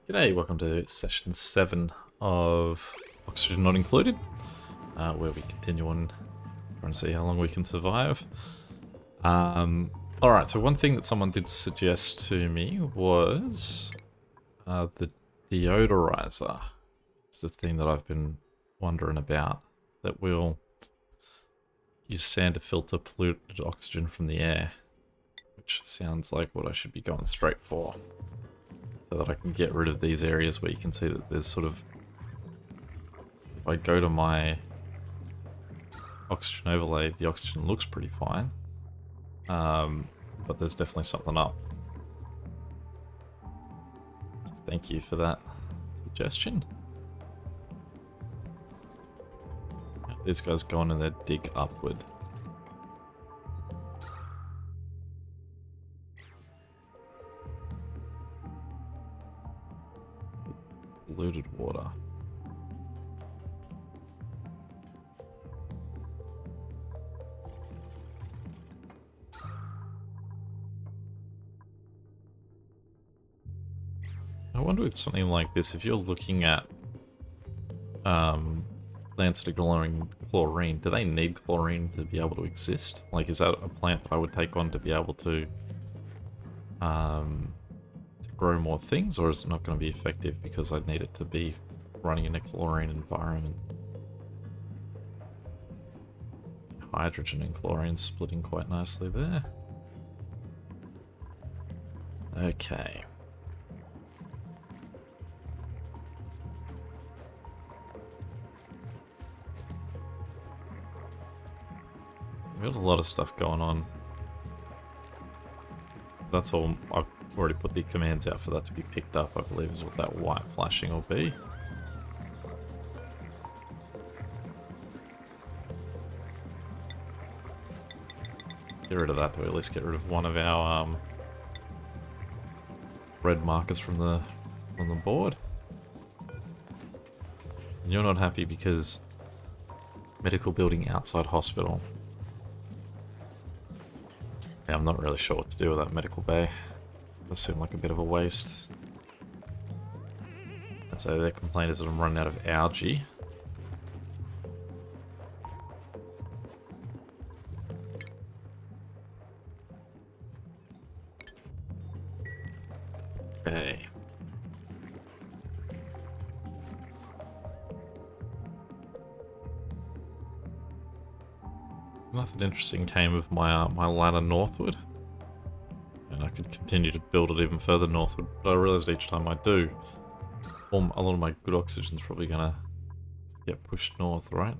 G'day, welcome to session 7 of Oxygen Not Included, where we continue on trying to see how long we can survive. Alright, so one thing that someone did suggest to me was the deodorizer. It's the thing that I've been wondering about, that will use sand to filter polluted oxygen from the air, which sounds like what I should be going straight for. So that I can get rid of these areas where you can see that there's sort of... If I go to my oxygen overlay, the oxygen looks pretty fine. But there's definitely something up. So thank you for that suggestion. These guys go on and they dig upward. Polluted water. I wonder with something like this, if you're looking at plants that are growing chlorine, do they need chlorine to be able to exist? Like, is that a plant that I would take on to be able to grow more things, or is it not going to be effective because I need it to be running in a chlorine environment? Hydrogen and chlorine splitting quite nicely there. Okay. We've got a lot of stuff going on. That's all. I've already put the commands out for that to be picked up, I believe is what that white flashing will be. Get rid of that to at least get rid of one of our red markers from the board. And you're not happy because medical building outside hospital. Yeah, I'm not really sure what to do with that medical bay. Does seem like a bit of a waste. I'd say their complaint is that I'm running out of algae. Okay. Nothing interesting came of my my ladder northward. And I could continue to build it even further northward, but I realized each time I do, a lot of my good oxygen's probably gonna get pushed north, right?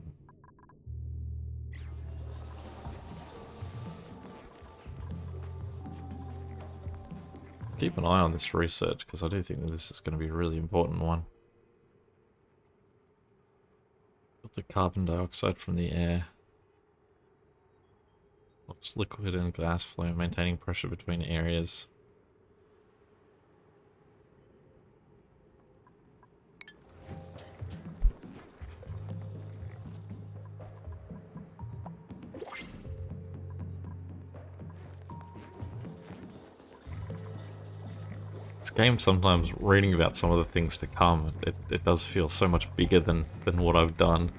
Keep an eye on this research, because I do think that this is going to be a really important one. Filter carbon dioxide from the air. Looks liquid and gas flow, maintaining pressure between areas. This game, sometimes reading about some of the things to come, it does feel so much bigger than what I've done.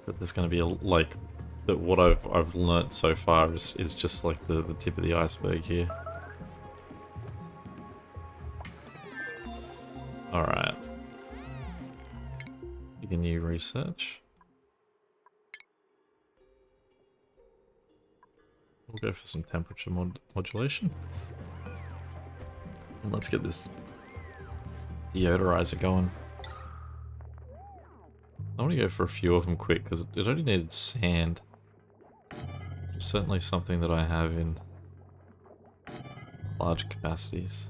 That there's going to be that what I've learnt so far is just like the tip of the iceberg here. Alright. Begin new research. We'll go for some temperature modulation. And let's get this deodorizer going. I want to go for a few of them quick, because it only needed sand. It's certainly something that I have in large capacities.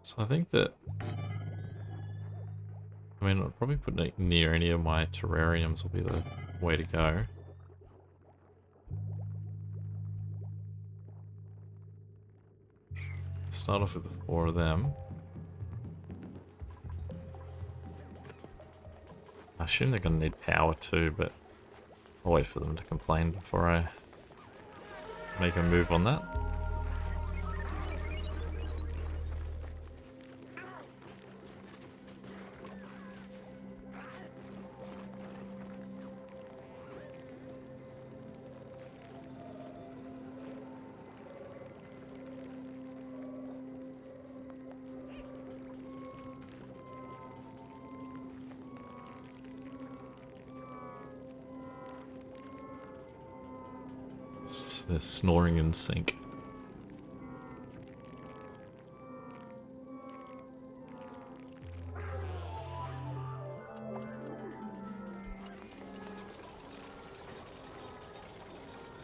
So I think that... I mean, I'll probably put it near any of my terrariums will be the way to go. Start off with the 4 of them. I assume they're going to need power too, but I'll wait for them to complain before I make a move on that. They're snoring in sync.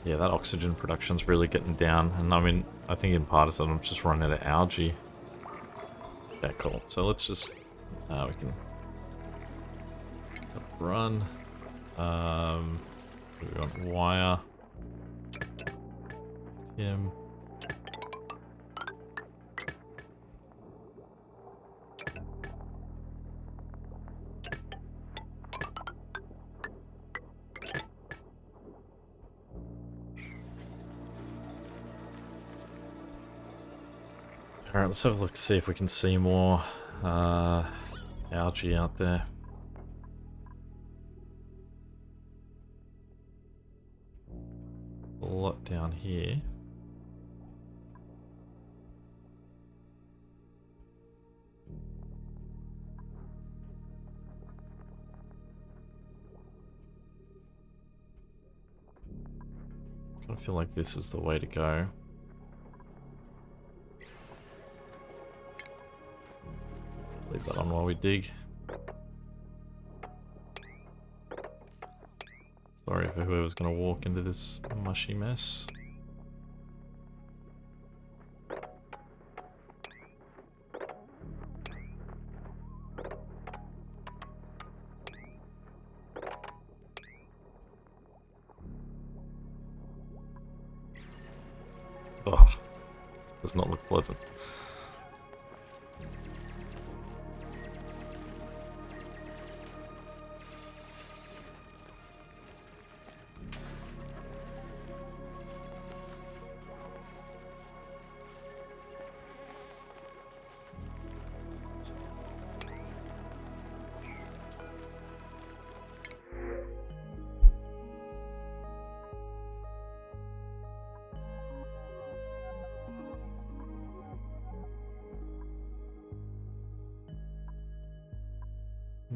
Yeah, that oxygen production's really getting down, and I mean, I think in Partisan I'm just running out of algae. Yeah, cool. So let's just, we can run. We want wire. Him. Alright, let's have a look, see if we can see more algae out there. A lot down here. I feel like this is the way to go. Leave that on while we dig. Sorry for whoever's going to walk into this mushy mess. Oh, does not look pleasant.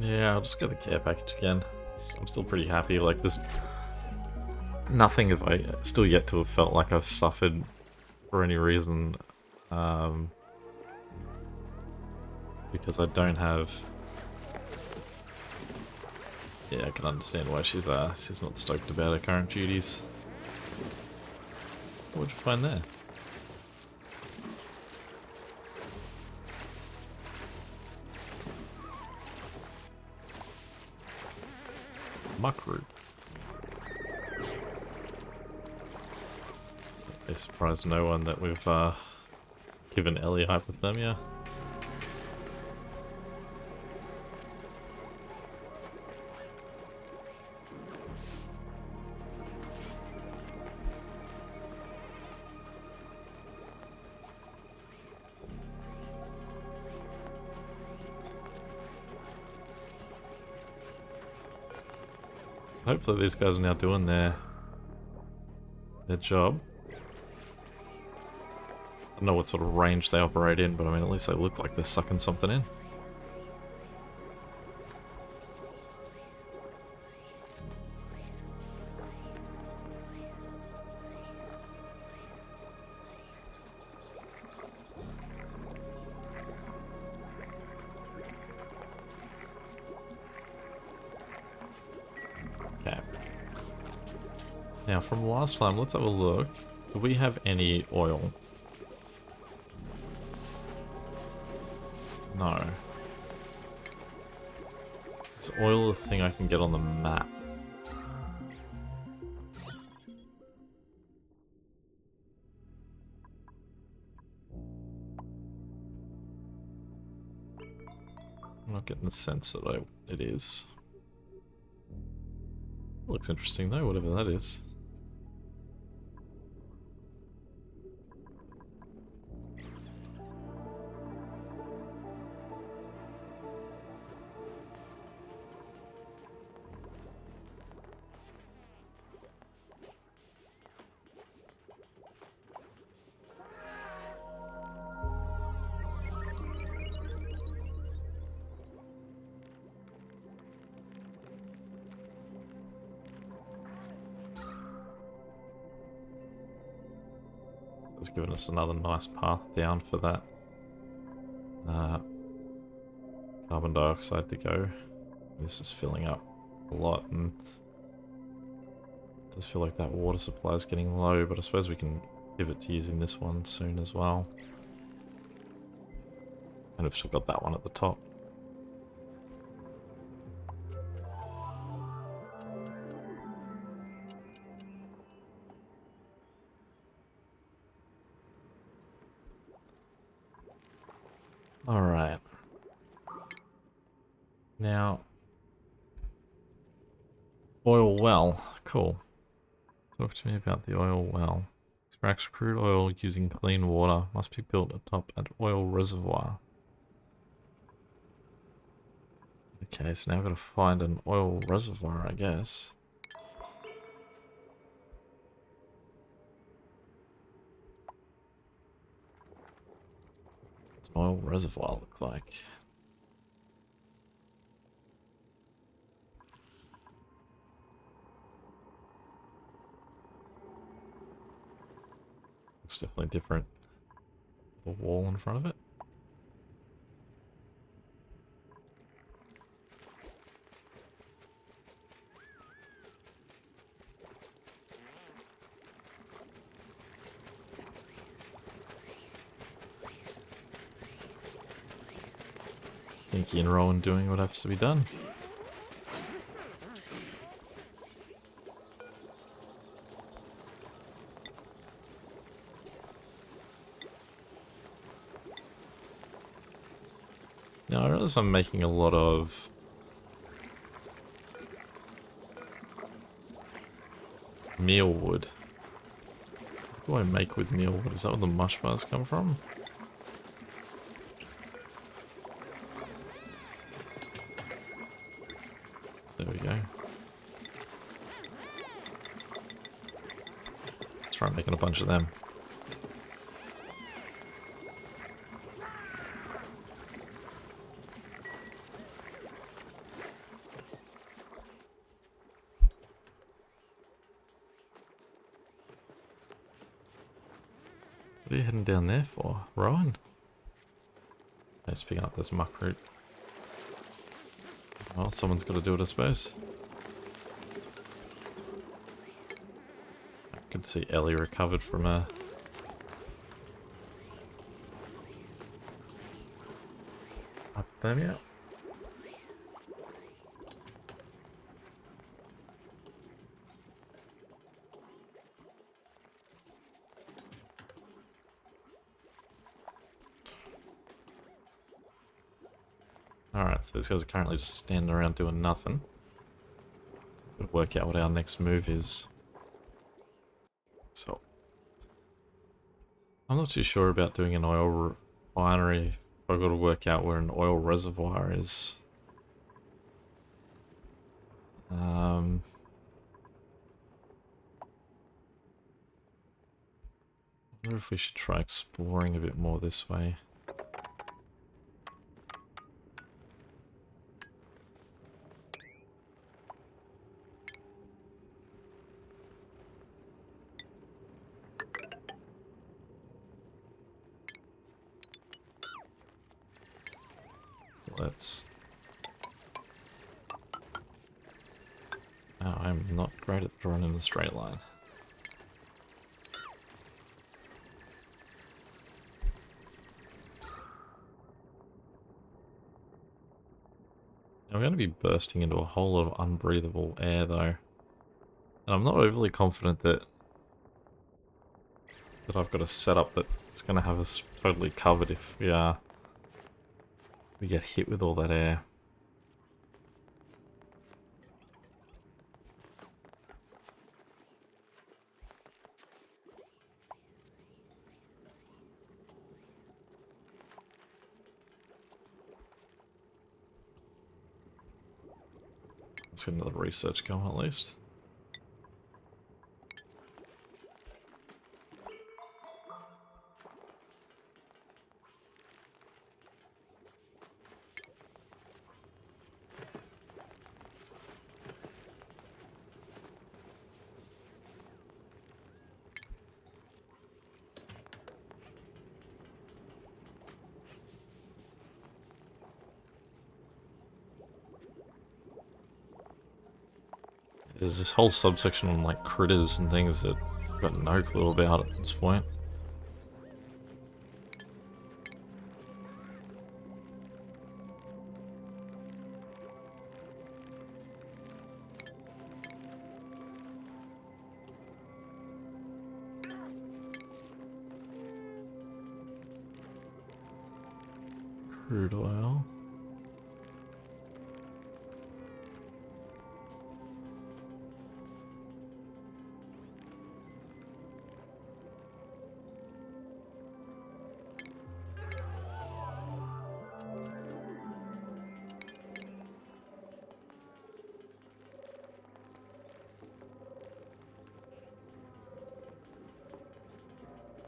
Yeah, I'll just get the care package again. I'm still pretty happy. Like, there's nothing have I still yet to have felt like I've suffered for any reason. Because I don't have. Yeah, I can understand why she's not stoked about her current duties. What'd you find there? Muckroot. They surprised no one that we've given Ellie hypothermia. Hopefully these guys are now doing their job. I don't know what sort of range they operate in, but I mean at least they look like they're sucking something in. Now, from last time, let's have a look. Do we have any oil? No. Is oil a thing I can get on the map? I'm not getting the sense that it is. Looks interesting though, whatever that is. It's given us another nice path down for that carbon dioxide to go. This is filling up a lot, and it does feel like that water supply is getting low, but I suppose we can pivot to using this one soon as well. And we've still got that one at the top. Alright. Now, oil well. Cool. Talk to me about the oil well. Extracts crude oil using clean water. Must be built atop an oil reservoir. Okay, so now I've got to find an oil reservoir, I guess. What's an oil reservoir look like? It's definitely different. The wall in front of it. Inky and Rowan doing what has to be done. Now I realize I'm making a lot of mealwood. What do I make with mealwood? Is that where the mush bars come from? There we go. Let's try making a bunch of them. What are you heading down there for, Rowan? I'm just picking up this muck root. Well, someone's got to do it, I suppose. I could see Ellie recovered from a... hypothermia. Alright, so these guys are currently just standing around doing nothing. Gotta work out what our next move is. So, I'm not too sure about doing an oil refinery. I've got to work out where an oil reservoir is. I wonder if we should try exploring a bit more this way. Let's... Oh, I'm not great at drawing in a straight line. I'm going to be bursting into a whole lot of unbreathable air though. And I'm not overly confident that I've got a setup that's going to have us totally covered if we get hit with all that air. Let's get another research going at least. There's this whole subsection on like critters and things that I've got no clue about at this point. Crude oil.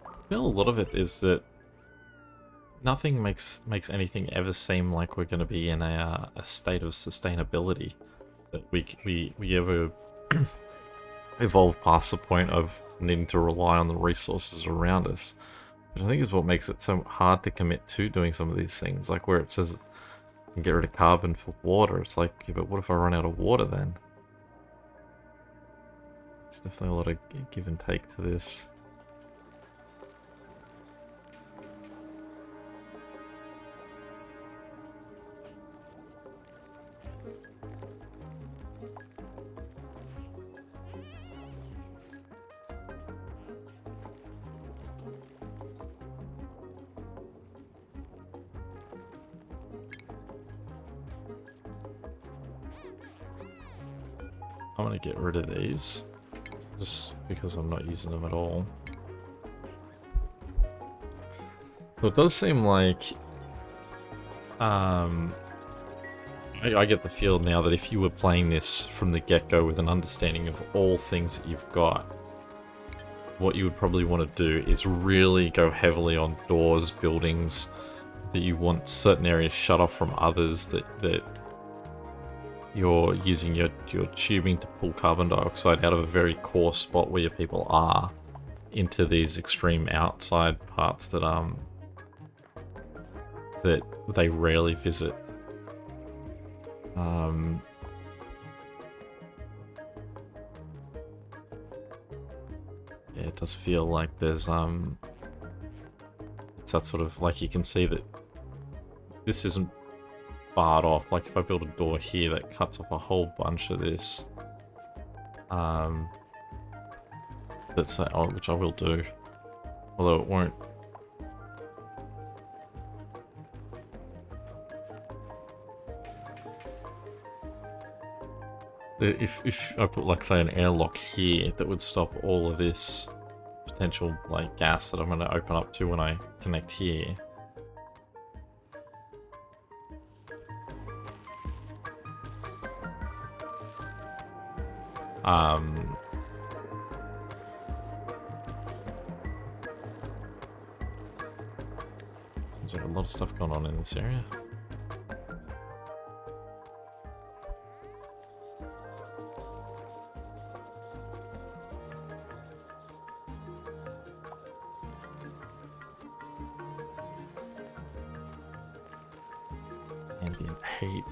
I feel a lot of it is that nothing makes anything ever seem like we're going to be in a state of sustainability, that we ever evolve past the point of needing to rely on the resources around us. But I think is what makes it so hard to commit to doing some of these things, like where it says you can get rid of carbon for water. It's like, yeah, but what if I run out of water then? It's definitely a lot of give and take to this. I'm gonna get rid of these, just because I'm not using them at all. So it does seem like, I get the feel now that if you were playing this from the get-go with an understanding of all things that you've got, what you would probably want to do is really go heavily on doors, buildings, that you want certain areas shut off from others, that you're using your tubing to pull carbon dioxide out of a very core spot where your people are into these extreme outside parts that that they rarely visit. Yeah, it does feel like there's it's that sort of, like, you can see that this isn't barred off. Like if I build a door here, that cuts off a whole bunch of this. That's which I will do, although it won't. If I put, like, say, an airlock here, that would stop all of this potential, like, gas that I'm going to open up to when I connect here. Seems like a lot of stuff going on in this area. Ambient heat.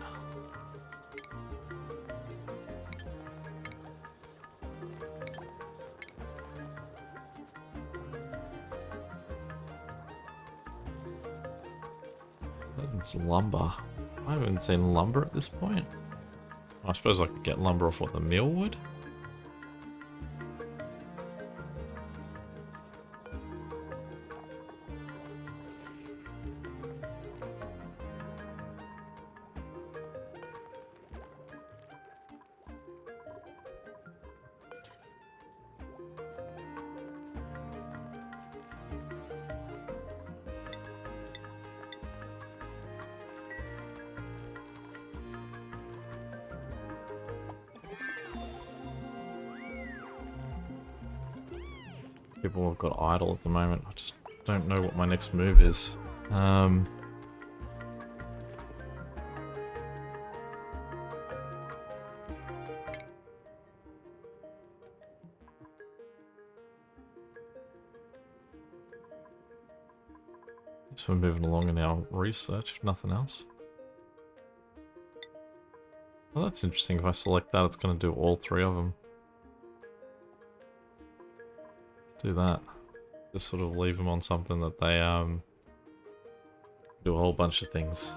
It's lumber. I haven't seen lumber at this point. I suppose I could get lumber off what the mill would. people have got idle at the moment. I just don't know what my next move is. So we're moving along in our research, if nothing else. Well, that's interesting. If I select that, it's going to do all 3 of them. Let's do that. Just sort of leave them on something that they do a whole bunch of things.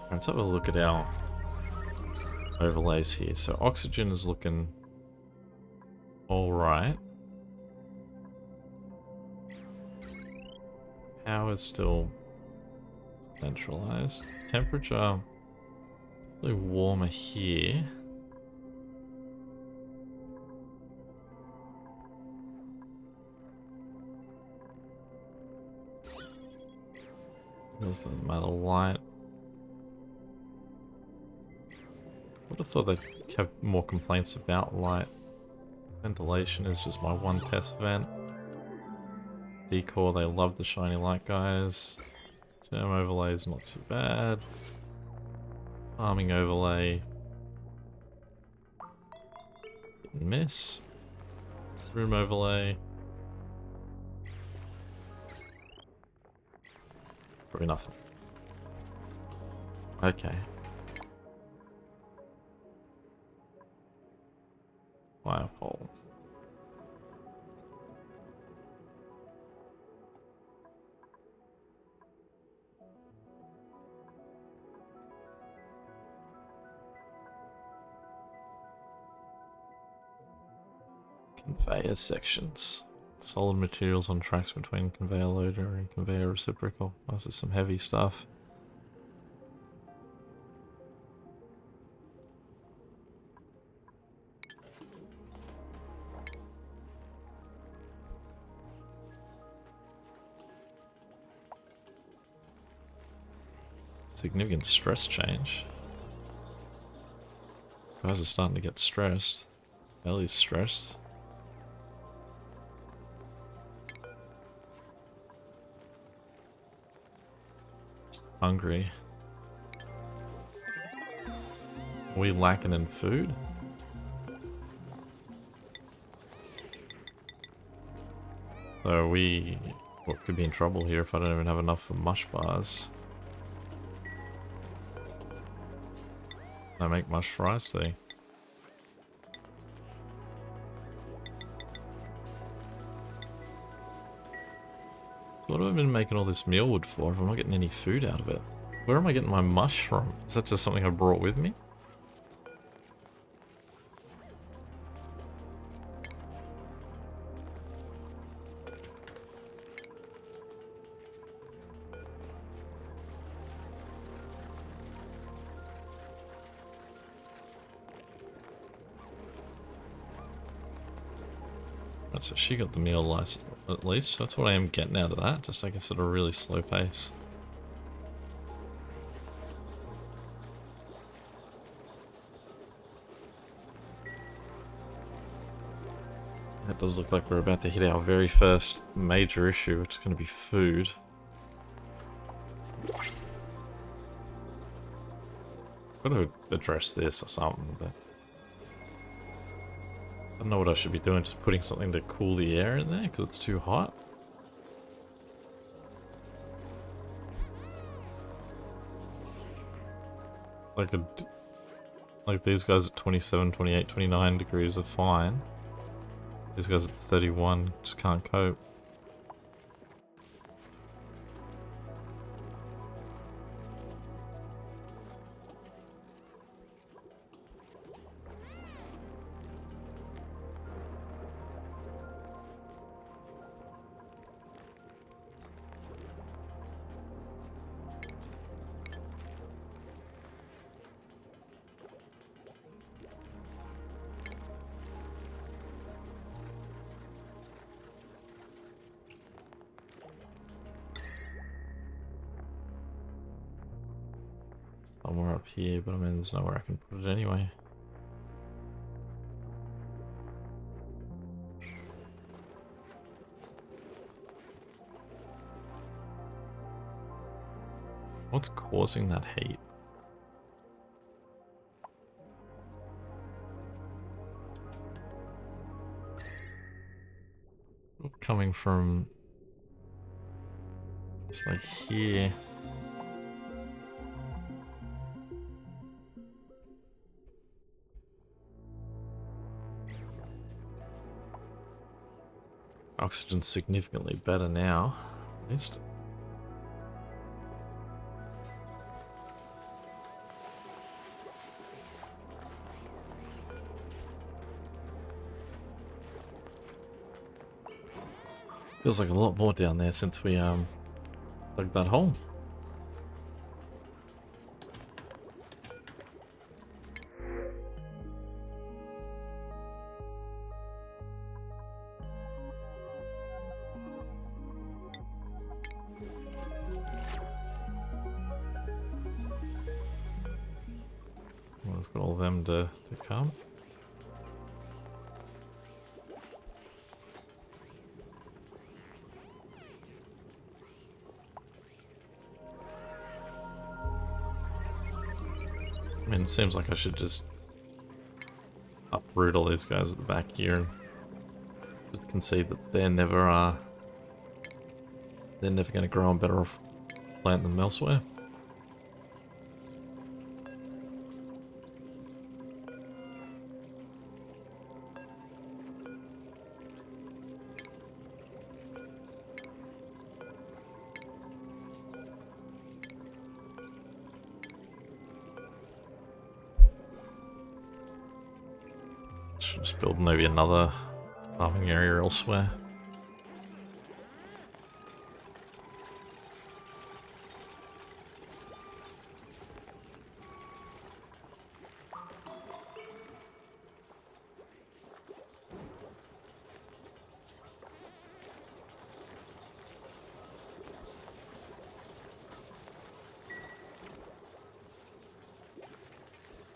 Let's have a look at our overlays here. So oxygen is looking alright. Power is still centralized. Temperature, a little warmer here. Doesn't matter, light. I would have thought they'd have more complaints about light. Ventilation is just my one test vent. Decor, they love the shiny light guys. Germ overlay is not too bad. Farming overlay. Hit and miss. Room overlay. Probably nothing. Okay. Fire pole. Conveyor sections. Solid materials on tracks between conveyor loader and conveyor reciprocal. This is some heavy stuff. Significant stress change. Guys are starting to get stressed. Ellie's stressed. Hungry. Are we lacking in food? So we could be in trouble here if I don't even have enough for mush bars. I make mush fries today. So what have I been making all this mealwood for if I'm not getting any food out of it? Where am I getting my mush from? Is that just something I brought with me? So she got the meal license at least. That's what I am getting out of that. Just I guess at a really slow pace. It does look like we're about to hit our very first major issue, which is going to be food. Got to address this or something, but I don't know what I should be doing, just putting something to cool the air in there because it's too hot. Like these guys at 27, 28, 29 degrees are fine. These guys at 31 just can't cope. somewhere up here, but I mean, there's nowhere I can put it anyway. What's causing that heat? Coming from... it's like here. Oxygen's significantly better now, at least. Feels like a lot more down there since we dug that hole. Well, we've got all of them to come. I mean, it seems like I should just uproot all these guys at the back here and just concede that they're never going to grow and better off plant them elsewhere. Should just build maybe another farming area elsewhere.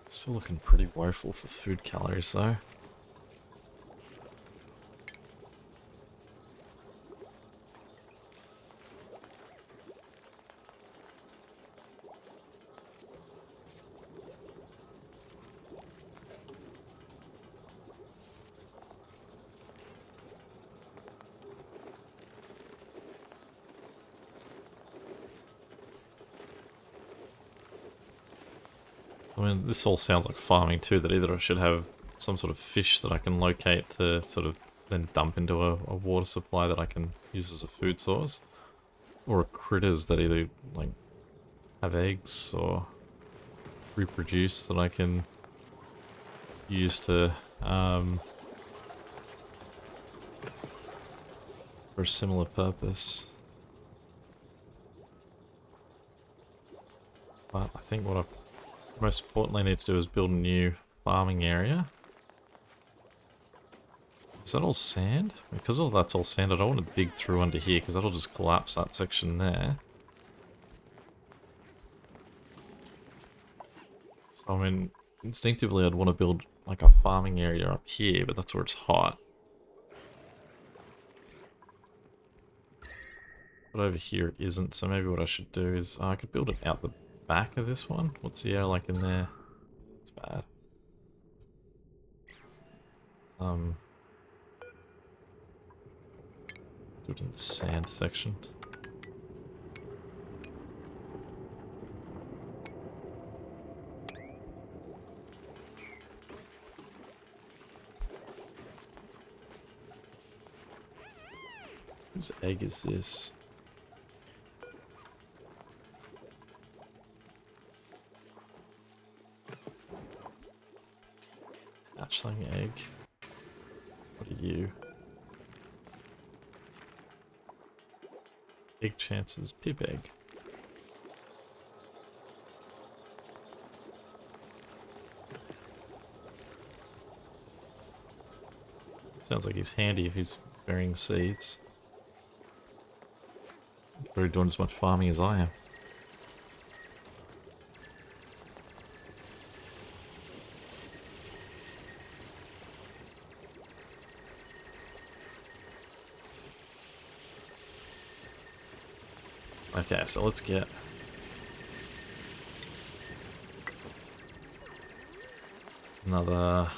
Still looking pretty woeful for food calories though. I mean, this all sounds like farming too, that either I should have some sort of fish that I can locate to sort of then dump into a water supply that I can use as a food source, or critters that either like have eggs or reproduce that I can use to for a similar purpose. But I think what I most importantly need to do is build a new farming area. Is that all sand? Because all that's all sand, I don't want to dig through under here because that'll just collapse that section there. So I mean, instinctively I'd want to build like a farming area up here, but that's where it's hot. But over here it isn't, so maybe what I should do is I could build it out the back of this one. What's the air like in there? It's bad. Do it in the sand section. Whose egg is this? Hatchling egg. What are you? Egg chances, pip egg. Sounds like he's handy if he's burying seeds. Probably doing as much farming as I am. Okay, so let's get another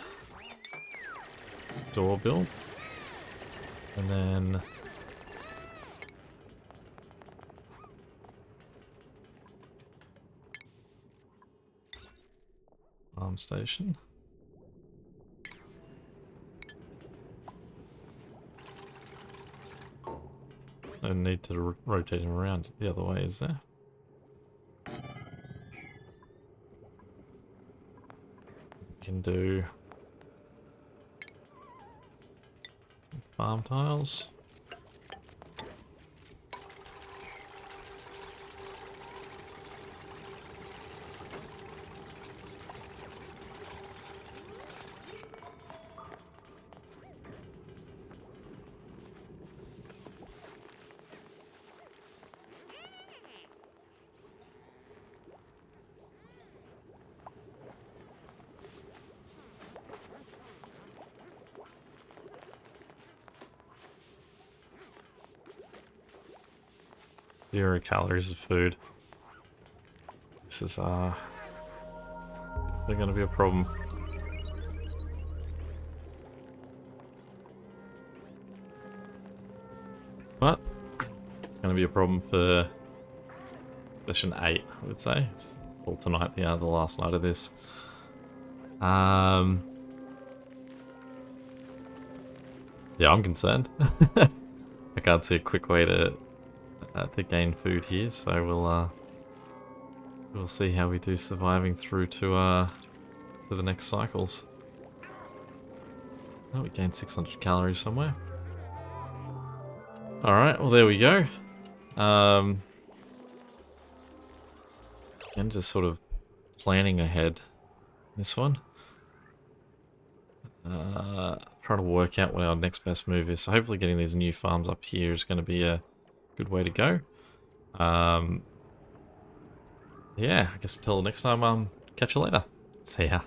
door built. And then farm station. No need to rotate him around the other way, is there? We can do some farm tiles. Zero calories of food. This is they're gonna be a problem. But it's gonna be a problem for session 8, I would say. It's all tonight, the last night of this. Yeah, I'm concerned. I can't see a quick way to gain food here, so we'll see how we do surviving through to the next cycles. Oh, we gained 600 calories somewhere. All right, well there we go. Again, just sort of planning ahead. This one. Trying to work out what our next best move is. So hopefully getting these new farms up here is going to be a good way to go. Yeah, I guess until next time, catch you later. See ya.